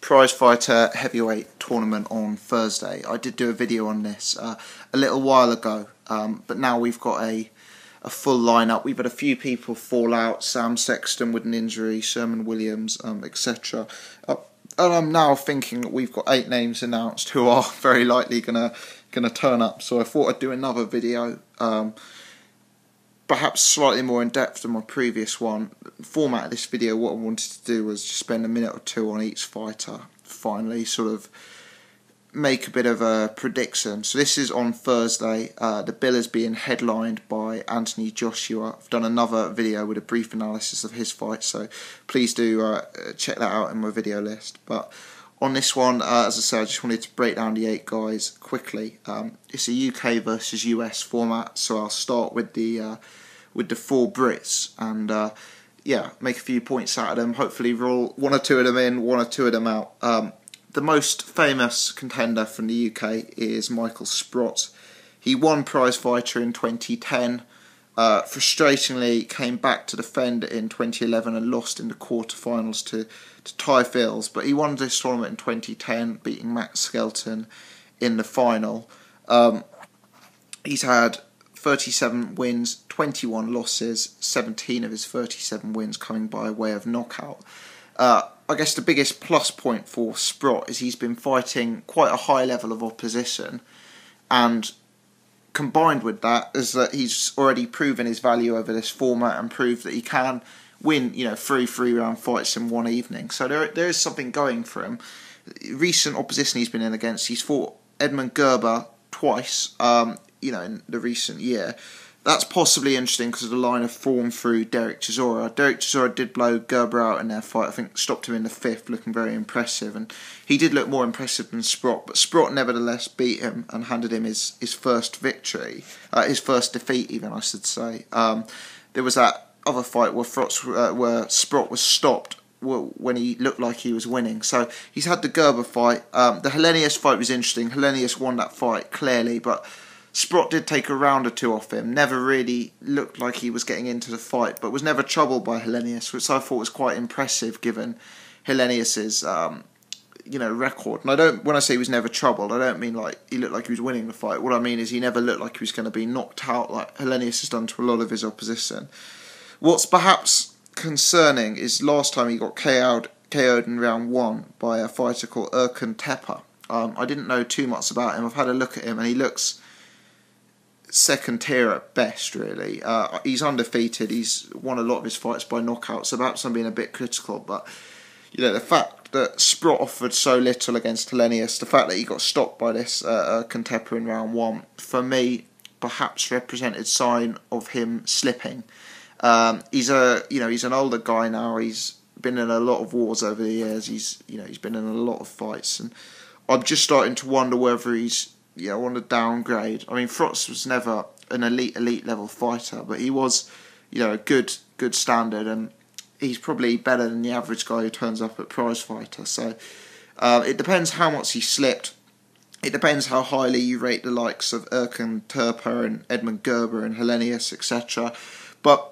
Prizefighter Heavyweight tournament on Thursday. I did do a video on this a little while ago, but now we've got a full lineup. We've had a few people fall out: Sam Sexton with an injury, Sherman Williams, etc. And I'm now thinking that we've got 8 names announced who are very likely gonna turn up. So I thought I'd do another video, perhaps slightly more in depth than my previous one. The format of this video, what I wanted to do was just spend a minute or two on each fighter. Finally, sort of make a bit of a prediction. So this is on Thursday. The bill is being headlined by Anthony Joshua. I've done another video with a brief analysis of his fight, so please do check that out in my video list. But on this one, as I said, I just wanted to break down the 8 guys quickly. It's a UK versus US format, so I'll start with the 4 Brits and yeah, make a few points out of them. Hopefully roll 1 or 2 of them in, 1 or 2 of them out. The most famous contender from the UK is Michael Sprott. He won Prizefighter in 2010. Frustratingly, came back to defend it in 2011 and lost in the quarterfinals to Ty Fields. But he won this tournament in 2010, beating Matt Skelton in the final. He's had 37 wins, 21 losses, 17 of his 37 wins coming by way of knockout. I guess the biggest plus point for Sprott is he's been fighting quite a high level of opposition, and combined with that is that he's already proven his value over this format and proved that he can win, 3 3-round fights in one evening. So there is something going for him. Recent opposition he's been in against, he's fought Edmund Gerber twice, in the recent year. That's possibly interesting because of the line of form through Derek Chisora. Derek Chisora did blow Gerber out in their fight. I think stopped him in the 5th, looking very impressive. And he did look more impressive than Sprott, but Sprott nevertheless beat him and handed him his first victory. His first defeat even, I should say. There was that other fight where Sprott was stopped when he looked like he was winning. So he's had the Gerber fight. The Hellenius fight was interesting. Hellenius won that fight clearly, but Sprott did take a round or 2 off him, never really looked like he was getting into the fight, but was never troubled by Hellenius, which I thought was quite impressive given Hellenius's record. And when I say he was never troubled, I don't mean like he looked like he was winning the fight. What I mean is he never looked like he was going to be knocked out like Hellenius has done to a lot of his opposition. What's perhaps concerning is last time he got KO'd in round 1 by a fighter called Erkan Tepe. I didn't know too much about him. I've had a look at him and he looks second tier at best, really. He's undefeated. He's won a lot of his fights by knockout, so perhaps I'm being a bit critical, but the fact that Sprott offered so little against Hellenius, the fact that he got stopped by this Tepe in round 1, for me perhaps represented sign of him slipping. He's an older guy now. He's been in a lot of wars over the years. He's been in a lot of fights, and I'm just starting to wonder whether he's on the downgrade. I mean, Frotz was never an elite level fighter, but he was, a good standard, and he's probably better than the average guy who turns up at Prizefighter. So it depends how much he slipped. It depends how highly you rate the likes of Erkan Tepe and Edmund Gerber and Hellenius, etc. But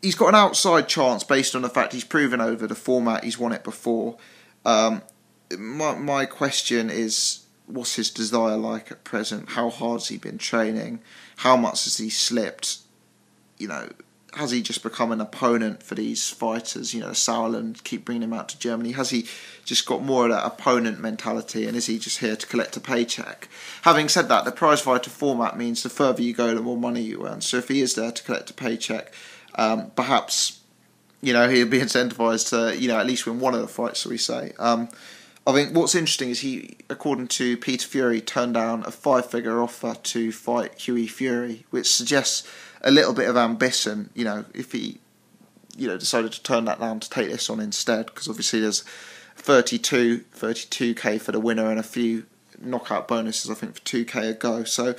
he's got an outside chance based on the fact he's proven over the format. He's won it before. My question is, what's his desire like at present? How hard's he been training? How much has he slipped? Has he just become an opponent for these fighters? Sauerland, keep bringing him out to Germany. Has he just got more of that opponent mentality, and is he just here to collect a paycheck? Having said that, the Prizefighter format means the further you go, the more money you earn. So if he is there to collect a paycheck, perhaps he'll be incentivised to at least win one of the fights, shall we say. I think what's interesting is he, according to Peter Fury, turned down a 5-figure offer to fight Hughie Fury, which suggests a little bit of ambition, if he, decided to turn that down to take this on instead, because obviously there's 32k for the winner and a few knockout bonuses, I think, for 2k a go. So,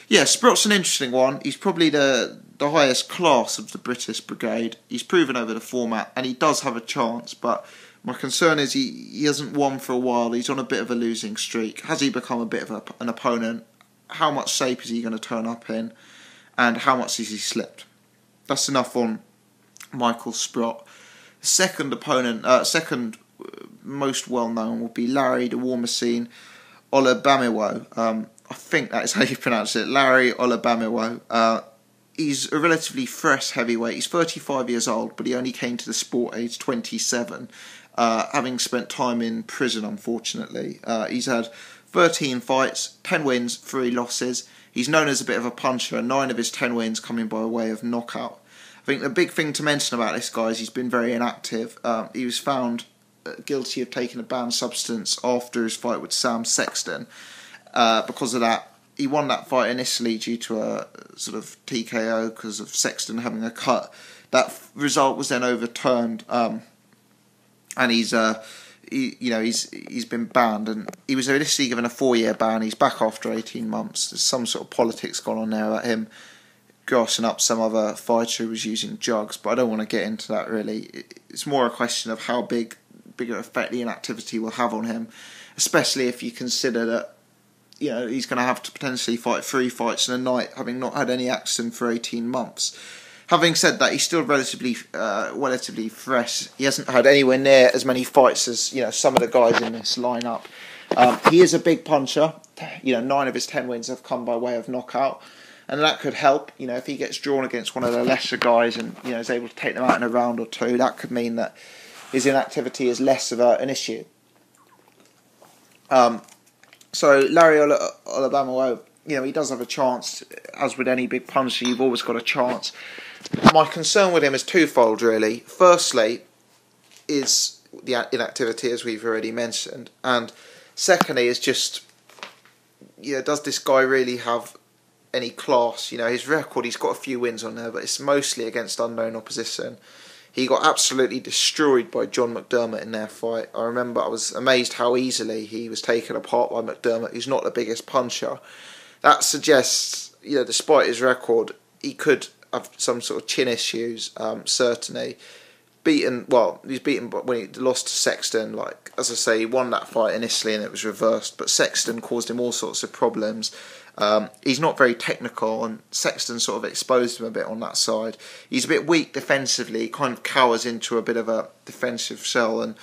yeah, Sprott's an interesting one. He's probably the highest class of the British Brigade. He's proven over the format, and he does have a chance, but my concern is he hasn't won for a while. He's on a bit of a losing streak. Has he become a bit of an opponent? How much shape is he going to turn up in? And how much has he slipped? That's enough on Michael Sprott. Second most well known would be Larry the War Machine Olubamiwo. I think that is how you pronounce it. Larry Olubamiwo. He's a relatively fresh heavyweight. He's 35 years old, but he only came to the sport age 27, having spent time in prison, unfortunately. He's had 13 fights, 10 wins, 3 losses. He's known as a bit of a puncher, and 9 of his 10 wins coming by way of knockout. I think the big thing to mention about this guy is he's been very inactive. He was found guilty of taking a banned substance after his fight with Sam Sexton. Because of that, he won that fight initially due to a sort of TKO because of Sexton having a cut. That result was then overturned, and he's been banned, and he was initially given a 4-year ban. He's back after 18 months. There's some sort of politics going on there about him grassing up some other fighter who was using drugs, but I don't want to get into that really. It's more a question of how bigger effect the inactivity will have on him, especially if you consider that he's going to have to potentially fight 3 fights in a night, having not had any action for 18 months. Having said that, he's still relatively fresh. He hasn't had anywhere near as many fights as some of the guys in this lineup. He is a big puncher. 9 of his 10 wins have come by way of knockout, and that could help. If he gets drawn against one of the lesser guys and is able to take them out in a round or 2, that could mean that his inactivity is less of an issue. So Larry Olubamiwo, he does have a chance. As with any big puncher, you've always got a chance. My concern with him is twofold, really. Firstly, is the inactivity, as we've already mentioned, and secondly is just, does this guy really have any class? His record, he's got a few wins on there, but it's mostly against unknown opposition. He got absolutely destroyed by John McDermott in their fight. I remember I was amazed how easily he was taken apart by McDermott, who's not the biggest puncher. That suggests, despite his record, he could have some sort of chin issues, certainly. He's beaten when he lost to Sexton. As I say, he won that fight initially and it was reversed, but Sexton caused him all sorts of problems. He's not very technical, and Sexton sort of exposed him a bit on that side. He's a bit weak defensively. He kind of cowers into a bit of a defensive shell, and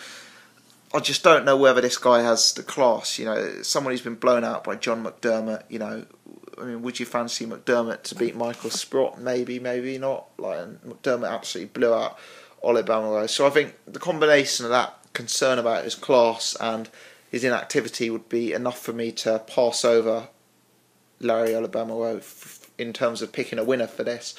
I just don't know whether this guy has the class. Someone who's been blown out by John McDermott. Would you fancy McDermott to beat Michael Sprott? Maybe, maybe not. McDermott absolutely blew out Olubamiwo. So I think the combination of that concern about his class and his inactivity would be enough for me to pass over Larry Olubamiwo in terms of picking a winner for this.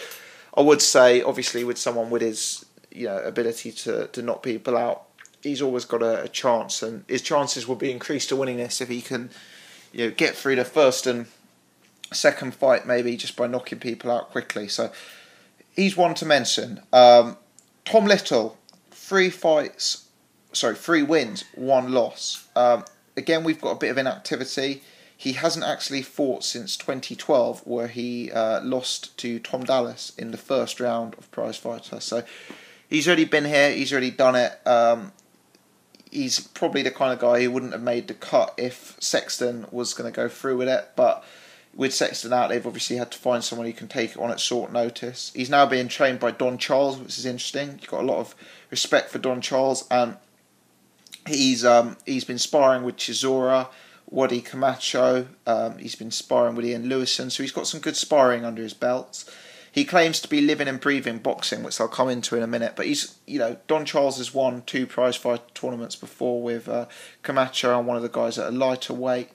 I would say, obviously, with someone with his ability to knock people out, he's always got a chance, and his chances will be increased to winning this if he can get through the first and second fight, maybe just by knocking people out quickly. So he's one to mention. Tom Little, 3 wins, 1 loss. Again, we've got a bit of inactivity. He hasn't actually fought since 2012, where he lost to Tom Dallas in the first round of Prizefighter. So he's already been here, he's already done it. He's probably the kind of guy who wouldn't have made the cut if Sexton was going to go through with it, but with Sexton out, they've obviously had to find someone who can take it on at short notice. He's now being trained by Don Charles, which is interesting. You've got a lot of respect for Don Charles, and he's been sparring with Chisora, Wadi Camacho. He's been sparring with Ian Lewison, so he's got some good sparring under his belts. He claims to be living and breathing boxing, which I'll come into in a minute. But Don Charles has won 2 prizefighter tournaments before with Camacho and one of the guys at a lighter weight.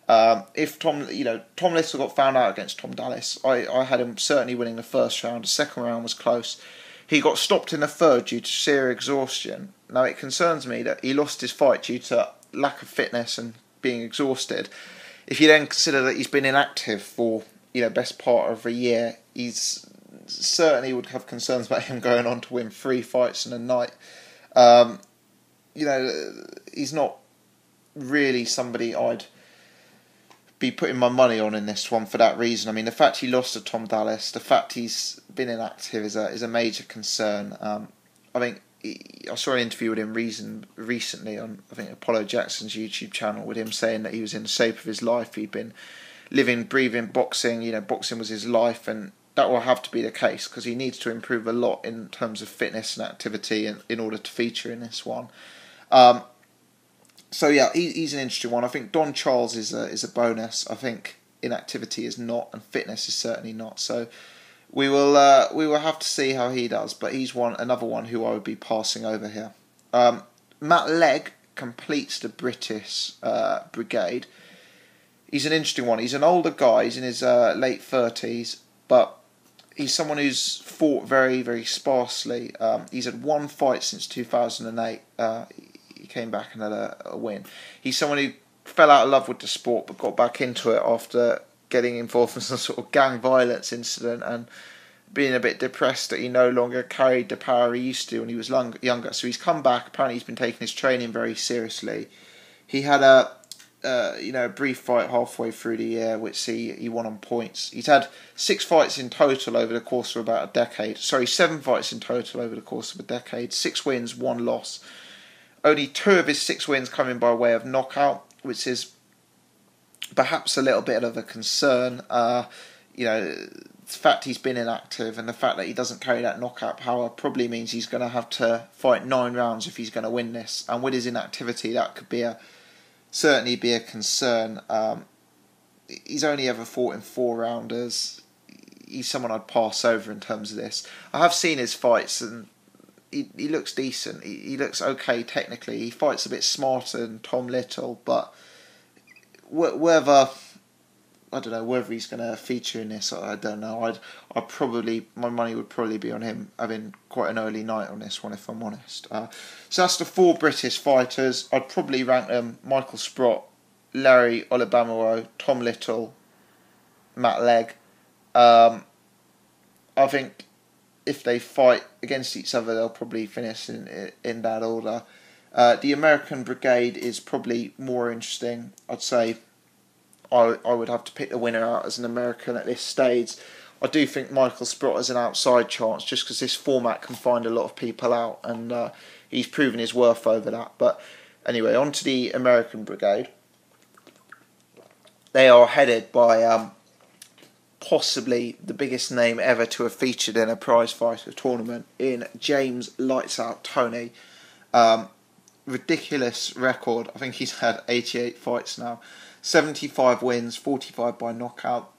If Tom Little got found out against Tom Dallas, I had him certainly winning the first round. The second round was close. He got stopped in the third due to sheer exhaustion. Now it concerns me that he lost his fight due to lack of fitness and being exhausted. If you then consider that he's been inactive for best part of a year, he's certainly would have concerns about him going on to win 3 fights in a night. He's not really somebody I'd be putting my money on in this one for that reason. The fact he lost to Tom Dallas, the fact he's been inactive is a major concern. I saw an interview with him recently on, Apollo Jackson's YouTube channel, with him saying that he was in the shape of his life. He'd been living, breathing boxing. Boxing was his life, and that will have to be the case because he needs to improve a lot in terms of fitness and activity in order to feature in this one. So yeah, he's an interesting one. I think Don Charles is a bonus. I think inactivity is not, and fitness is certainly not. So we will have to see how he does. But he's another one who I would be passing over here. Matt Legg completes the British brigade. He's an interesting one. He's an older guy. He's in his late 30s, but he's someone who's fought very, very sparsely. He's had one fight since 2008. He came back and had a win. He's someone who fell out of love with the sport but got back into it after getting involved in some sort of gang violence incident and being a bit depressed that he no longer carried the power he used to when he was younger. So he's come back. Apparently he's been taking his training very seriously. He had a brief fight halfway through the year, which he won on points. He's had 6 fights in total over the course of about a decade. 7 fights in total over the course of a decade. 6 wins, 1 loss. Only 2 of his 6 wins coming by way of knockout, which is perhaps a little bit of a concern. The fact he's been inactive and the fact that he doesn't carry that knockout power probably means he's going to have to fight 9 rounds if he's going to win this. And with his inactivity, that could certainly be a concern. He's only ever fought in 4-rounders. He's someone I'd pass over in terms of this. I have seen his fights and he looks decent. He looks okay technically. He fights a bit smarter than Tom Little, but whether he's going to feature in this, I don't know. My money would probably be on him having quite an early night on this one, if I'm honest. So that's the 4 British fighters. I'd probably rank them: Michael Sprott, Larry Olubamaro, Tom Little, Matt Legg. I think if they fight against each other, they'll probably finish in that order. The American Brigade is probably more interesting. I'd say I would have to pick the winner out as an American at this stage. I do think Michael Sprott has an outside chance just because this format can find a lot of people out, and he's proven his worth over that. But anyway, on to the American Brigade. They are headed by possibly the biggest name ever to have featured in a prizefighter tournament in James Lights Out Toney. Ridiculous record. I think he's had 88 fights now. 75 wins, 45 by knockout,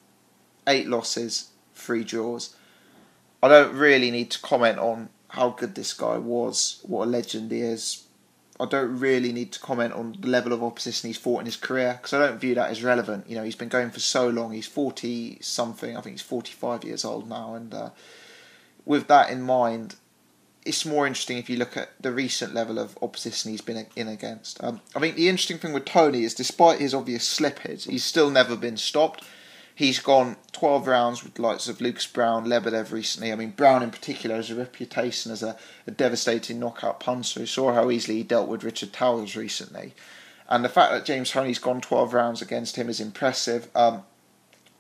8 losses, 3 draws. I don't really need to comment on how good this guy was, what a legend he is. I don't really need to comment on the level of opposition he's fought in his career, because I don't view that as relevant. You know, he's been going for so long. He's 40-something. I think he's 45 years old now. And with that in mind, it's more interesting if you look at the recent level of opposition he's been in against. I think the interesting thing with Toney is, despite his obvious slippage, he's still never been stopped. He's gone 12 rounds with the likes of Lucas Brown, Lebedev recently. I mean, Brown in particular has a reputation as a devastating knockout puncher. We saw how easily he dealt with Richard Towers recently. And the fact that James Toney's gone 12 rounds against him is impressive.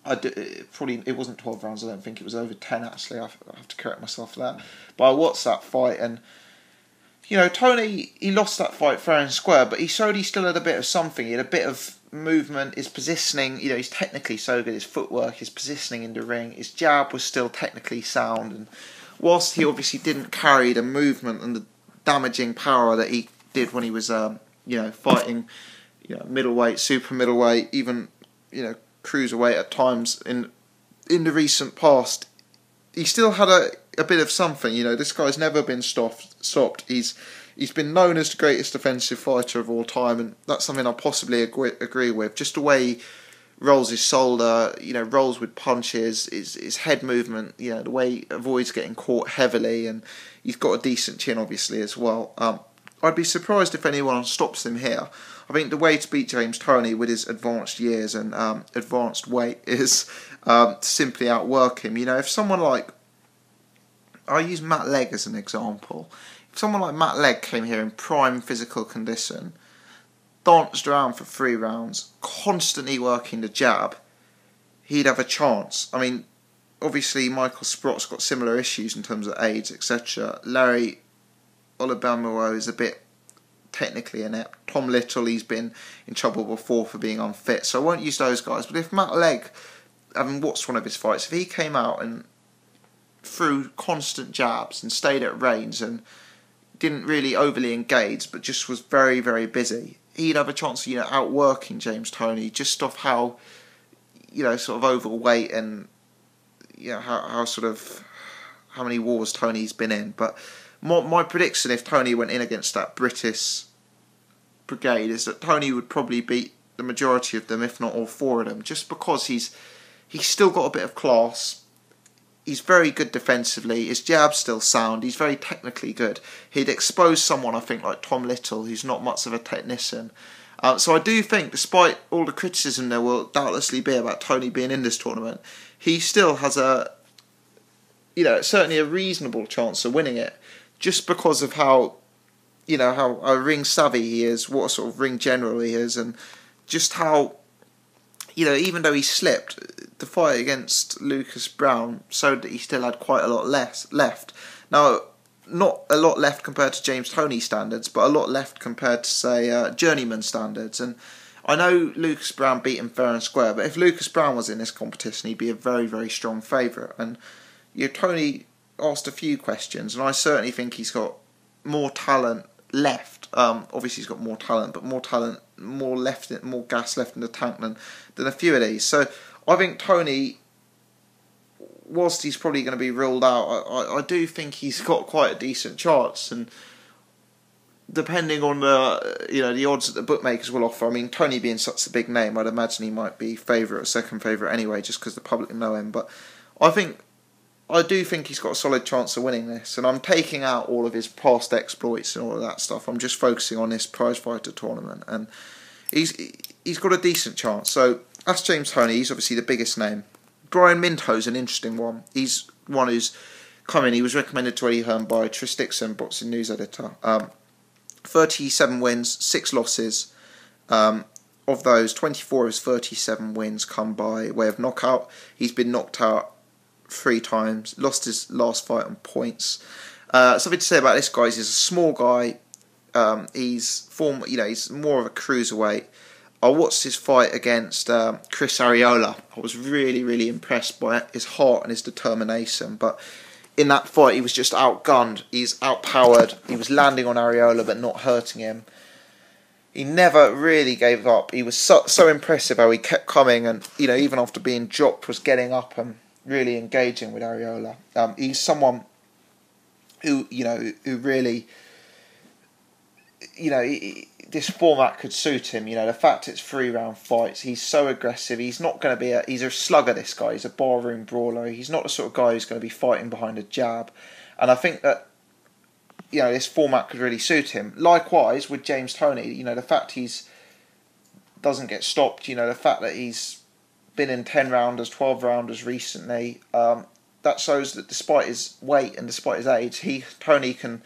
It wasn't 12 rounds, I don't think. It was over 10, actually. I have to correct myself for that. But I watched that fight, and Toney, he lost that fight fair and square, but he showed he still had a bit of something. He had a bit of movement, his positioning, he's technically so good, his footwork, his positioning in the ring, his jab was still technically sound, and whilst he obviously didn't carry the movement and the damaging power that he did when he was fighting middleweight, super middleweight, even cruiserweight at times in the recent past, he still had a bit of something. This guy's never been stopped. He's been known as the greatest defensive fighter of all time, and that's something I possibly agree with. Just the way he rolls his shoulder, rolls with punches, his head movement, the way he avoids getting caught heavily, and he's got a decent chin, obviously, as well. I'd be surprised if anyone stops him here. I think the way to beat James Toney with his advanced years and advanced weight is to simply outwork him. If someone like, I'll use Matt Legg as an example. If someone like Matt Legg came here in prime physical condition, danced around for 3 rounds, constantly working the jab, he'd have a chance. I mean, obviously Michael Sprott's got similar issues in terms of age, etc. Larry Olubamaro is a bit technically inept. Tom Little, he's been in trouble before for being unfit, so I won't use those guys. But if Matt Legg, having watched one of his fights, if he came out and threw constant jabs and stayed at range and didn't really overly engage, but just was very, very busy, he'd have a chance of, outworking James Toney just off how, sort of overweight and, how many wars Toney's been in. But my prediction, if Toney went in against that British brigade, is that Toney would probably beat the majority of them, if not all four of them, just because he's still got a bit of class. He's very good defensively. His jab's still sound. He's very technically good. He'd expose someone, I think, like Tom Little, who's not much of a technician. So I do think, despite all the criticism there will doubtlessly be about Toney being in this tournament, he still has certainly a reasonable chance of winning it, just because of how ring savvy he is, what a sort of ring general he is, and just how, even though he slipped, the fight against Lucas Brown showed that he still had quite a lot less left. Now, not a lot left compared to James Toney standards, but a lot left compared to, say, journeyman standards. And I know Lucas Brown beat him fair and square, but if Lucas Brown was in this competition, he'd be a very, very strong favourite. And Toney asked a few questions, and I certainly think he's got more talent left. Obviously he's got more talent, but more gas left in the tank than a few of these. So I think Toney, whilst he's probably going to be ruled out, I do think he's got quite a decent chance. And depending on the odds that the bookmakers will offer, I mean, Toney being such a big name, I'd imagine he might be favourite or second favourite anyway, just because the public know him. But I do think he's got a solid chance of winning this, and I'm taking out all of his past exploits and all of that stuff. I'm just focusing on this Prizefighter tournament, and he's got a decent chance. So that's James Toney. He's obviously the biggest name. Brian Minto's an interesting one. He's one who's come in. He was recommended to Eddie Hearn by Tris Dixon, boxing news editor. 37 wins, 6 losses. Of those, 24 of his 37 wins come by way of knockout. He's been knocked out 3 times, lost his last fight on points. Something to say about this guy is he's a small guy. He's more of a cruiserweight. I watched his fight against Chris Arreola. I was really, really impressed by his heart and his determination. But in that fight, he was just outgunned. He's outpowered. He was landing on Arreola but not hurting him. He never really gave up. He was so impressive how he kept coming, and even after being dropped, was getting up and really engaging with Arreola. He's someone who really, this format could suit him. The fact it's 3-round fights. He's so aggressive. He's not going to be he's a slugger, this guy. He's a barroom brawler. He's not the sort of guy who's going to be fighting behind a jab. And I think that, this format could really suit him. Likewise with James Toney, the fact he's doesn't get stopped, the fact that he's been in 10-rounders, 12-rounders recently, that shows that despite his weight and despite his age, Toney can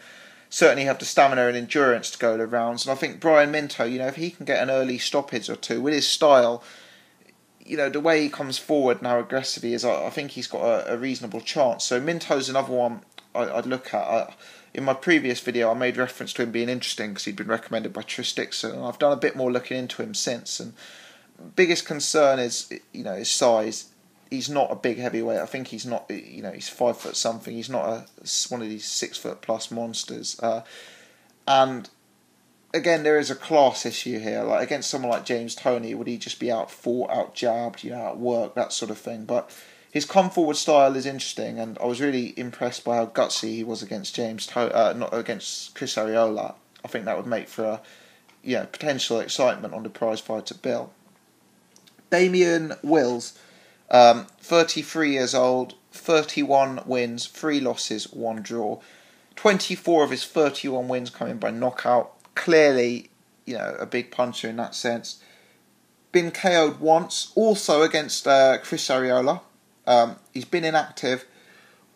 certainly have the stamina and endurance to go the rounds. And I think Brian Minto, if he can get an early stoppage or two with his style, the way he comes forward and how aggressive he is, I think he's got a reasonable chance. So Minto's another one I'd look at. In my previous video, I made reference to him being interesting because he'd been recommended by Tris Dixon, and I've done a bit more looking into him since. And biggest concern is, his size. He's not a big heavyweight. I think he's not, he's 5 foot something. He's not one of these 6 foot plus monsters. And again, there is a class issue here. Like against someone like James Toney, would he just be out-fought, out-jabbed, out-worked, that sort of thing? But his come-forward style is interesting, and I was really impressed by how gutsy he was against not against Chris Arreola. I think that would make for potential excitement on the Prizefighter bill. Damian Wills, 33 years old, 31 wins, 3 losses, 1 draw. 24 of his 31 wins coming by knockout. Clearly, a big puncher in that sense. Been KO'd once, also against Chris Arreola. He's been inactive.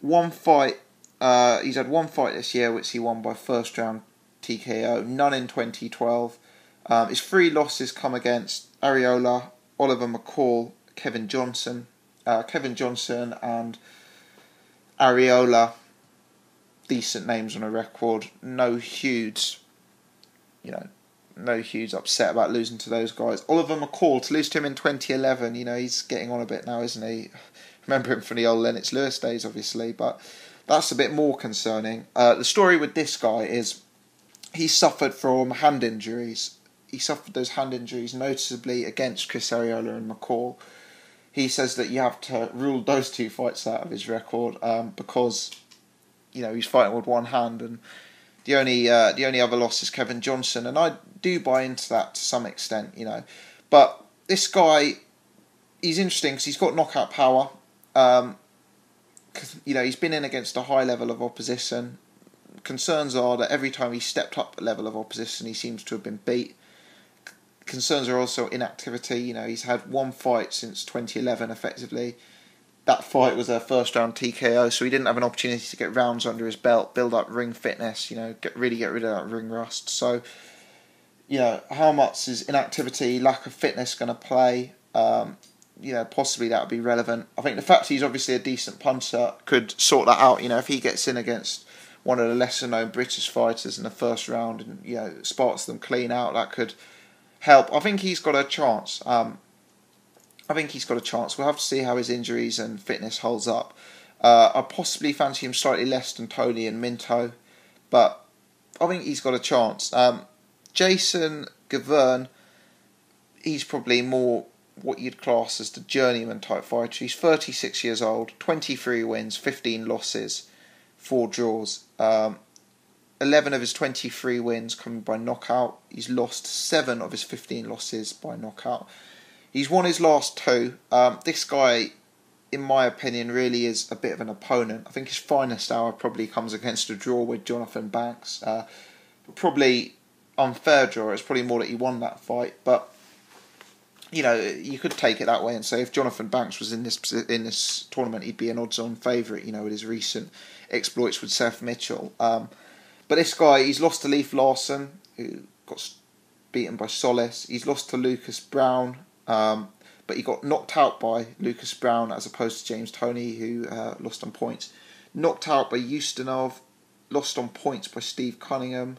One fight. He's had 1 fight this year, which he won by first round TKO. None in 2012. His 3 losses come against Arreola, Oliver McCall, Kevin Johnson and Arreola, decent names on a record. No huge upset about losing to those guys. Oliver McCall, to lose to him in 2011, he's getting on a bit now, isn't he? Remember him from the old Lennox Lewis days, obviously, but that's a bit more concerning. The story with this guy is he suffered from hand injuries. he suffered those hand injuries, noticeably against Chris Arreola and McCall. He says that you have to rule those 2 fights out of his record because, he's fighting with one hand, and the only other loss is Kevin Johnson, and I do buy into that to some extent, But this guy, he's interesting because he's got knockout power. He's been in against a high level of opposition. Concerns are that every time he stepped up a level of opposition, he seems to have been beat. Concerns are also inactivity. He's had 1 fight since 2011, effectively. That fight was a first round TKO, so he didn't have an opportunity to get rounds under his belt, build up ring fitness, get rid of that ring rust. So, how much is inactivity, lack of fitness going to play? Possibly that would be relevant. I think the fact he's obviously a decent puncher could sort that out. If he gets in against one of the lesser known British fighters in the first round and, sparks them clean out, that could help. I think he's got a chance. We'll have to see how his injuries and fitness holds up. I possibly fancy him slightly less than Tony and Minto, but I think he's got a chance. Jason Gaverne, he's probably more what you'd class as the journeyman type fighter. He's 36 years old, 23 wins, 15 losses, 4 draws. 11 of his 23 wins coming by knockout. He's lost 7 of his 15 losses by knockout. He's won his last 2. This guy, in my opinion, really is a bit of an opponent. I think his finest hour probably comes against a draw with Jonathan Banks. Probably unfair draw. It's probably more that he won that fight. But, you could take it that way and say if Jonathan Banks was in this tournament, he'd be an odds-on favourite, with his recent exploits with Seth Mitchell. But this guy, he's lost to Leif Larson, who got beaten by Solis. He's lost to Lucas Brown, but he got knocked out by Lucas Brown as opposed to James Toney, who lost on points. Knocked out by Ustinov, lost on points by Steve Cunningham,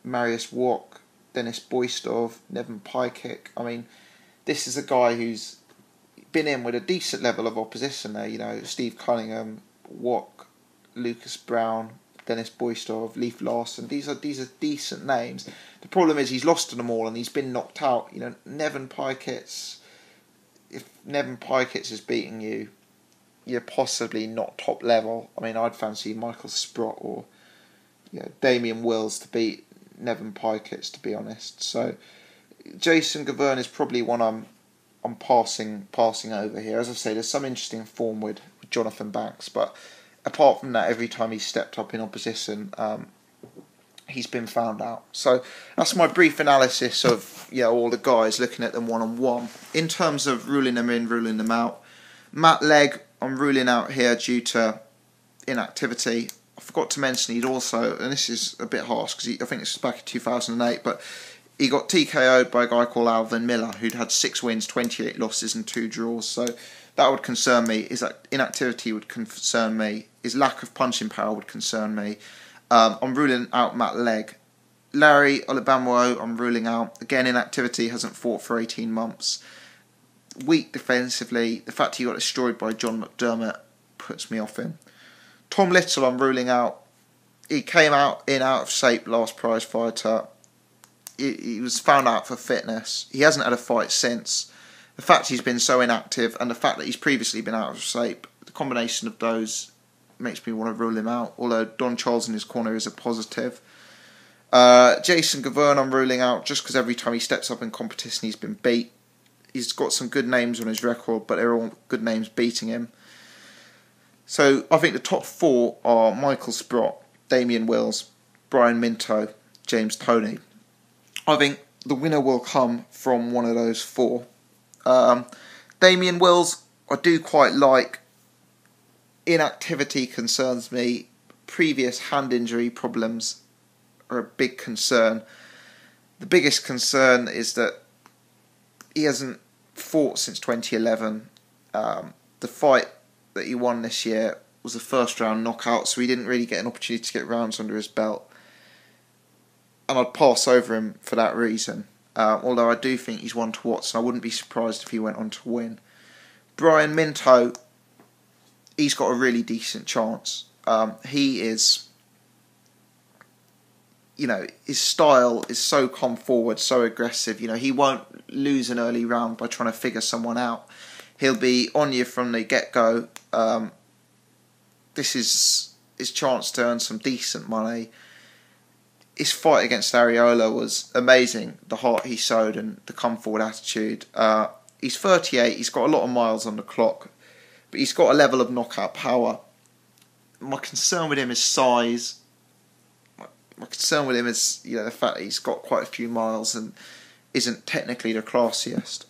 Marius Wok, Dennis Boystov, Nevin Pykick. I mean, this is a guy who's been in with a decent level of opposition there. Steve Cunningham, Wok, Lucas Brown, Dennis Boystov, Leif Larson. These are decent names. The problem is he's lost to them all and he's been knocked out. Nevin Pykick. If Nevin Pykick is beating you, you're possibly not top level. I mean, I'd fancy Michael Sprott or Damian Wills to beat Nevin Pykick, to be honest. So Jason Gaverne is probably one I'm passing over here. As I say, there's some interesting form with Jonathan Banks, but apart from that, every time he's stepped up in opposition, he's been found out. So that's my brief analysis of all the guys, looking at them one-on-one. In terms of ruling them in, ruling them out, Matt Legg, I'm ruling out here due to inactivity. I forgot to mention he'd also, and this is a bit harsh because I think this was back in 2008, but he got TKO'd by a guy called Alvin Miller, who'd had 6 wins, 28 losses and 2 draws. So that would concern me. His inactivity would concern me. His lack of punching power would concern me. I'm ruling out Matt Legg. Larry Olubamwo, I'm ruling out. Again, inactivity, hasn't fought for 18 months. Weak defensively. The fact he got destroyed by John McDermott puts me off him. Tom Little, I'm ruling out. He came out of shape last Prizefighter. He was found out for fitness. He hasn't had a fight since. The fact he's been so inactive and the fact that he's previously been out of shape, the combination of those makes me want to rule him out, although Don Charles in his corner is a positive. Jason Gaverne I'm ruling out just because every time he steps up in competition he's been beat. He's got some good names on his record, but they're all good names beating him. So I think the top 4 are Michael Sprott, Damian Wills, Brian Minto, James Toney. I think the winner will come from one of those 4. Damian Wills, I do quite like. Inactivity concerns me. Previous hand injury problems are a big concern. The biggest concern is that he hasn't fought since 2011. The fight that he won this year was a first round knockout, so he didn't really get an opportunity to get rounds under his belt. And I'd pass over him for that reason. Although I do think he's one to watch, and I wouldn't be surprised if he went on to win. Brian Minto, he's got a really decent chance. He is you know, his style is so come forward, so aggressive. You know, he won't lose an early round by trying to figure someone out. He'll be on you from the get-go. This is his chance to earn some decent money. His fight against Ariola was amazing. The heart he showed and the come forward attitude. He's 38. He's got a lot of miles on the clock, but he's got a level of knockout power. My concern with him is size. My concern with him is, you know, the fact that he's got quite a few miles and isn't technically the classiest.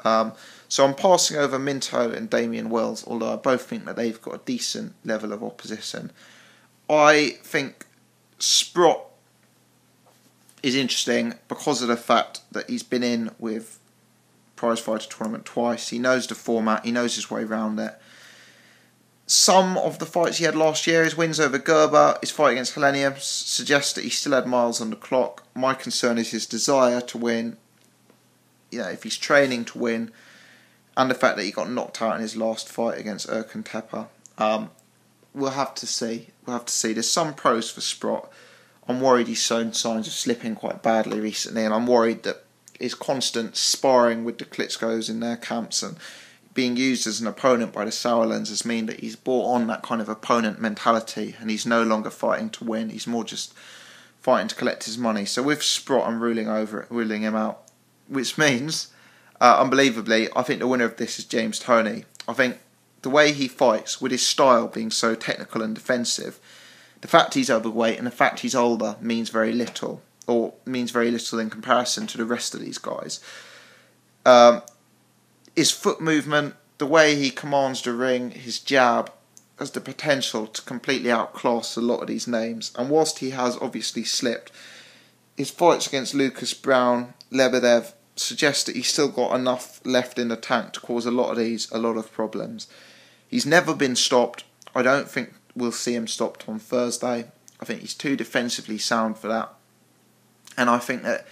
So I'm passing over Minto and Damien Wells, although I both think that they've got a decent level of opposition. I think Sprott is interesting because of the fact that he's been in with Prizefighter tournament twice. He knows the format, he knows his way around it. Some of the fights he had last year, his wins over Gerber, his fight against Helenius, suggest that he still had miles on the clock. My concern is his desire to win. You know, if he's training to win, and the fact that he got knocked out in his last fight against Erkan Tepe. We'll have to see. There's some pros for Sprott. I'm worried he's shown signs of slipping quite badly recently, and I'm worried that his constant sparring with the Klitschko's in their camps and being used as an opponent by the Sauerlands has meant that he's brought on that kind of opponent mentality, and he's no longer fighting to win. He's more just fighting to collect his money. So with Sprott, I'm ruling him out, which means, unbelievably, I think the winner of this is James Toney. I think the way he fights, with his style being so technical and defensive, the fact he's overweight and the fact he's older means very little, or means very little in comparison to the rest of these guys. His foot movement, the way he commands the ring, his jab, has the potential to completely outclass a lot of these names. And whilst he has obviously slipped, his fights against Lucas Brown, Lebedev, suggest that he's still got enough left in the tank to cause a lot of problems. He's never been stopped. I don't think we'll see him stopped on Thursday. I think he's too defensively sound for that. And I think that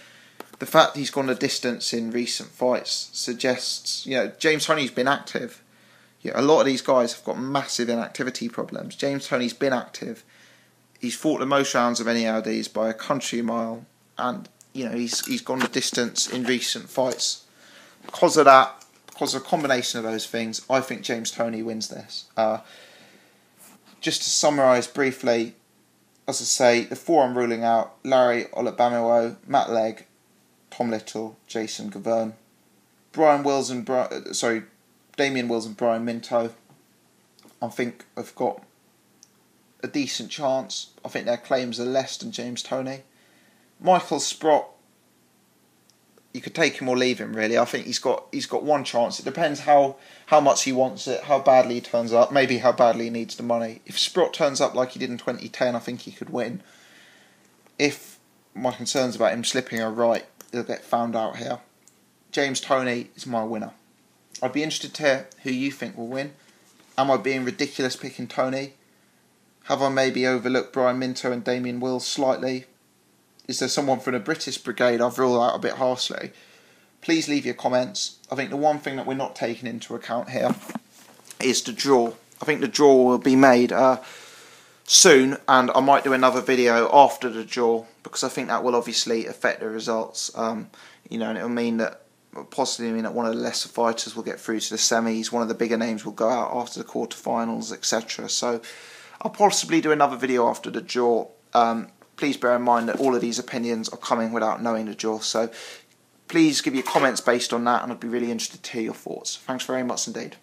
the fact he's gone the distance in recent fights suggests, you know, James Toney's been active. You know, a lot of these guys have got massive inactivity problems. James Toney's been active. He's fought the most rounds of any LDs by a country mile, and you know he's gone the distance in recent fights. Because of that, because of a combination of those things, I think James Toney wins this. Just to summarise briefly, as I say, the four I'm ruling out: Larry Olabamiwo, Matt Legg, Tom Little, Jason Gaverne, Damien Wills and Brian Minto. I think have got a decent chance. I think their claims are less than James Toney. Michael Sprott, you could take him or leave him really. I think he's got one chance. It depends how much he wants it, how badly he turns up, maybe how badly he needs the money. If Sprott turns up like he did in 2010, I think he could win. If my concerns about him slipping are right, he'll get found out here. James Toney is my winner. I'd be interested to hear who you think will win. Am I being ridiculous picking Toney? Have I maybe overlooked Brian Minto and Damien Wills slightly? Is there someone from the British Brigade I've ruled out a bit harshly? Please leave your comments. I think the one thing that we're not taking into account here is the draw. I think the draw will be made soon, and I might do another video after the draw because I think that will obviously affect the results. You know, and it'll mean that possibly mean that one of the lesser fighters will get through to the semis, one of the bigger names will go out after the quarterfinals, etc. So I'll possibly do another video after the draw. Please bear in mind that all of these opinions are coming without knowing the draw, so please give your comments based on that, and I'd be really interested to hear your thoughts. Thanks very much indeed.